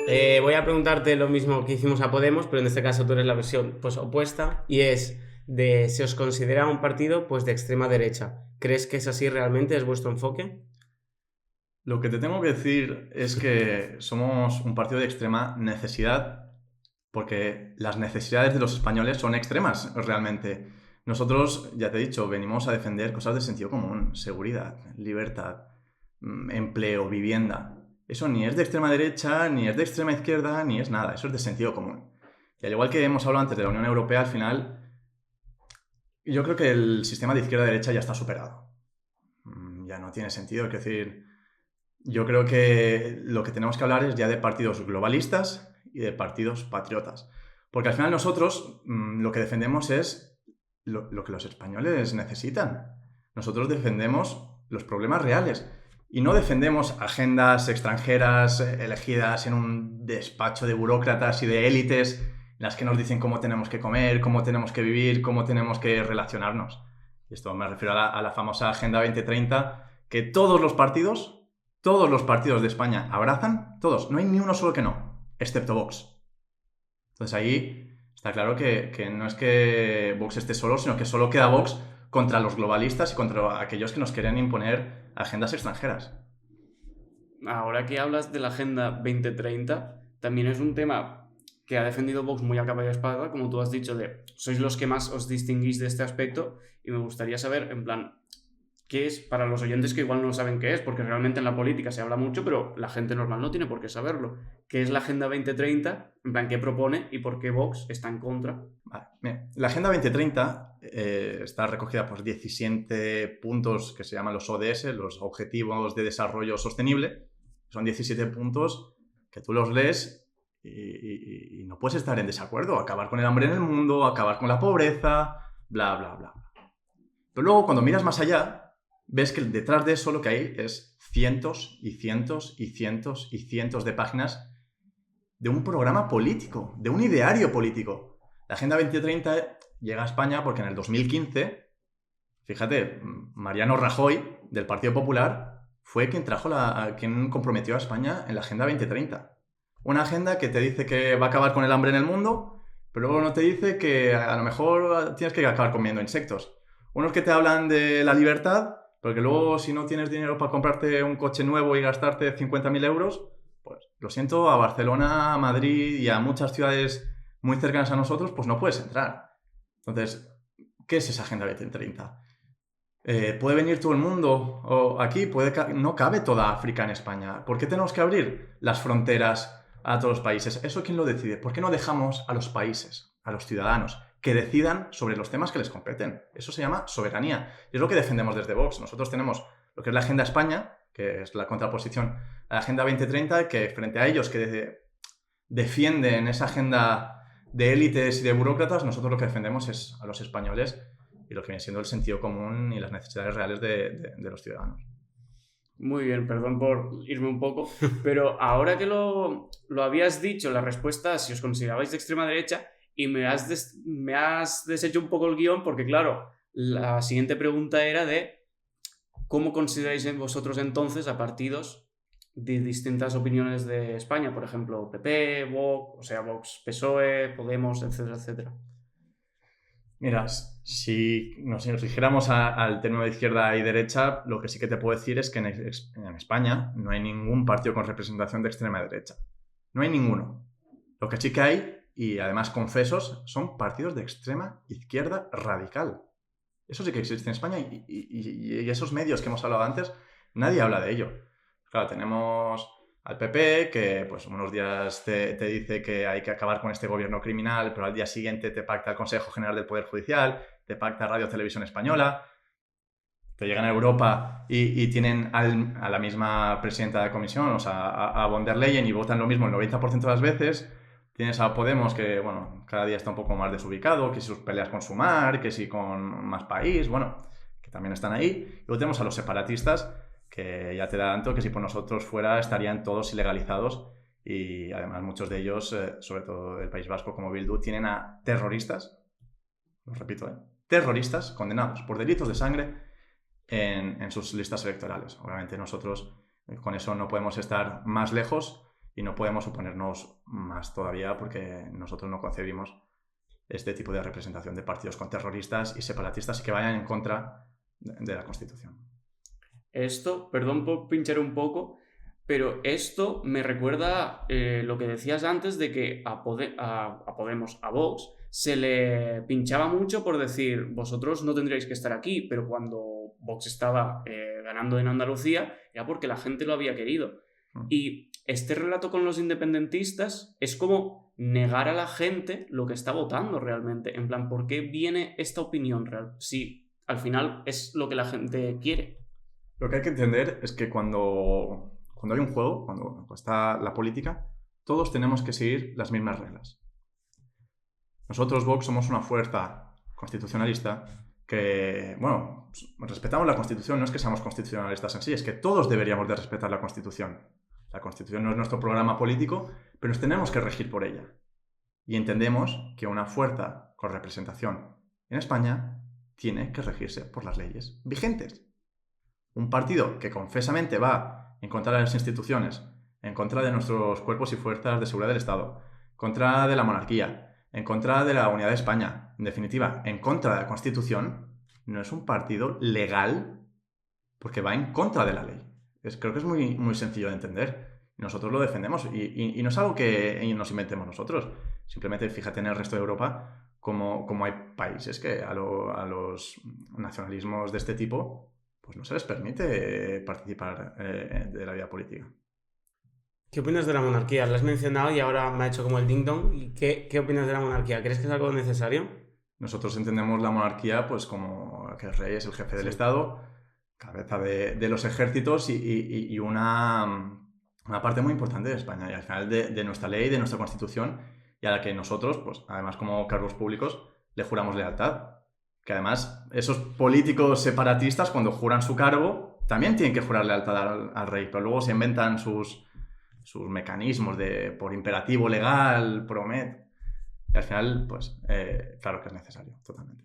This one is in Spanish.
Voy a preguntarte lo mismo que hicimos a Podemos, pero en este caso tú eres la versión pues opuesta, y es de si os considera un partido pues de extrema derecha. ¿Crees que es así realmente? ¿Es vuestro enfoque? Lo que te tengo que decir es que somos un partido de extrema necesidad, porque las necesidades de los españoles son extremas realmente. Nosotros, ya te he dicho, venimos a defender cosas de sentido común: seguridad, libertad, empleo, vivienda. Eso ni es de extrema derecha, ni es de extrema izquierda, ni es nada. Eso es de sentido común. Y al igual que hemos hablado antes de la Unión Europea, al final yo creo que el sistema de izquierda-derecha ya está superado. Ya no tiene sentido. Es decir, yo creo que lo que tenemos que hablar es ya de partidos globalistas y de partidos patriotas. Porque al final nosotros lo que defendemos es lo que los españoles necesitan. Nosotros defendemos los problemas reales y no defendemos agendas extranjeras elegidas en un despacho de burócratas y de élites en las que nos dicen cómo tenemos que comer, cómo tenemos que vivir, cómo tenemos que relacionarnos. Y esto me refiero a la famosa Agenda 2030 que todos los partidos de España abrazan, todos, no hay ni uno solo que no, excepto Vox. Entonces ahí está claro que no es que Vox esté solo, sino que solo queda Vox contra los globalistas y contra aquellos que nos quieren imponer agendas extranjeras. Ahora que hablas de la Agenda 2030, también es un tema que ha defendido Vox muy a capa y espada, como tú has dicho, de sois los que más os distinguís de este aspecto, y me gustaría saber, en plan, qué es para los oyentes que igual no saben qué es, porque realmente en la política se habla mucho, pero la gente normal no tiene por qué saberlo. ¿Qué es la Agenda 2030? En plan, ¿qué propone y por qué Vox está en contra? Vale. Mira, la Agenda 2030 está recogida por 17 puntos que se llaman los ODS, los Objetivos de Desarrollo Sostenible. Son 17 puntos que tú los lees y no puedes estar en desacuerdo. Acabar con el hambre en el mundo, acabar con la pobreza, bla, bla, bla. Pero luego, cuando miras más allá, ves que detrás de eso lo que hay es cientos y cientos y cientos y cientos de páginas de un programa político, de un ideario político. La Agenda 2030 llega a España porque en el 2015, fíjate, Mariano Rajoy, del Partido Popular, fue quien comprometió a España en la Agenda 2030. Una agenda que te dice que va a acabar con el hambre en el mundo, pero luego no te dice que a lo mejor tienes que acabar comiendo insectos. Unos que te hablan de la libertad, porque luego si no tienes dinero para comprarte un coche nuevo y gastarte 50.000 euros, pues lo siento, a Barcelona, a Madrid y a muchas ciudades muy cercanas a nosotros, pues no puedes entrar. Entonces, ¿qué es esa Agenda 2030? ¿Puede venir todo el mundo aquí? No cabe toda África en España. ¿Por qué tenemos que abrir las fronteras a todos los países? ¿Eso quién lo decide? ¿Por qué no dejamos a los países, a los ciudadanos, que decidan sobre los temas que les competen? Eso se llama soberanía. Y es lo que defendemos desde Vox. Nosotros tenemos lo que es la Agenda España, que es la contraposición a la Agenda 2030, que frente a ellos que defienden esa agenda de élites y de burócratas, nosotros lo que defendemos es a los españoles y lo que viene siendo el sentido común y las necesidades reales de los ciudadanos. Muy bien, perdón por irme un poco, pero ahora que lo habías dicho, la respuesta, si os considerabais de extrema derecha, y me has deshecho un poco el guión, porque claro, la siguiente pregunta era de cómo consideráis vosotros entonces a partidos de distintas opiniones de España, por ejemplo, PP, Vox, o sea, Vox, PSOE, Podemos, etcétera, etcétera. Mira, si nos rigiéramos al término de izquierda y derecha, lo que sí que te puedo decir es que en España no hay ningún partido con representación de extrema derecha. No hay ninguno. Lo que sí que hay, y además confesos, son partidos de extrema izquierda radical. Eso sí que existe en España y esos medios que hemos hablado antes, nadie habla de ello. Claro, tenemos al PP, que pues unos días te dice que hay que acabar con este gobierno criminal, pero al día siguiente te pacta el Consejo General del Poder Judicial, te pacta Radio Televisión Española, te llegan a Europa y tienen a la misma presidenta de comisión, o sea, a von der Leyen, y votan lo mismo el 90% de las veces. Tienes a Podemos, que bueno, cada día está un poco más desubicado, que si sus peleas con Sumar, que si con Más País, bueno, que también están ahí. Y luego tenemos a los separatistas, que ya te da tanto que si por nosotros fuera estarían todos ilegalizados, y además muchos de ellos, sobre todo del País Vasco como Bildu, tienen a terroristas, lo repito, terroristas condenados por delitos de sangre en sus listas electorales. Obviamente nosotros con eso no podemos estar más lejos y no podemos oponernos más todavía porque nosotros no concebimos este tipo de representación de partidos con terroristas y separatistas y que vayan en contra de la Constitución. Esto, perdón por pinchar un poco, pero esto me recuerda lo que decías antes de que a Podemos, a Vox, se le pinchaba mucho por decir, vosotros no tendríais que estar aquí, pero cuando Vox estaba ganando en Andalucía era porque la gente lo había querido. Y este relato con los independentistas es como negar a la gente lo que está votando realmente. En plan, ¿por qué viene esta opinión real? Si al final es lo que la gente quiere. Lo que hay que entender es que cuando hay un juego, cuando está la política, todos tenemos que seguir las mismas reglas. Nosotros, Vox, somos una fuerza constitucionalista que, bueno, respetamos la Constitución, no es que seamos constitucionalistas en sí, es que todos deberíamos de respetar la Constitución. La Constitución no es nuestro programa político, pero nos tenemos que regir por ella. Y entendemos que una fuerza con representación en España tiene que regirse por las leyes vigentes. Un partido que confesamente va en contra de las instituciones, en contra de nuestros cuerpos y fuerzas de seguridad del Estado, en contra de la monarquía, en contra de la unidad de España, en definitiva, en contra de la Constitución, no es un partido legal porque va en contra de la ley. Creo que es muy, muy sencillo de entender. Nosotros lo defendemos y no es algo que nos inventemos nosotros. Simplemente fíjate en el resto de Europa como hay países que a los nacionalismos de este tipo pues no se les permite participar de la vida política. ¿Qué opinas de la monarquía? Lo has mencionado y ahora me ha hecho como el ding dong. ¿Y qué opinas de la monarquía? ¿Crees que es algo necesario? Nosotros entendemos la monarquía pues como que el rey es el jefe del Estado, cabeza de los ejércitos y una parte muy importante de España y al final de nuestra ley, de nuestra Constitución y a la que nosotros, pues además como cargos públicos, le juramos lealtad. Que además esos políticos separatistas cuando juran su cargo también tienen que jurar lealtad al rey, pero luego se inventan sus mecanismos por imperativo legal, promet. Y al final, pues claro que es necesario, totalmente.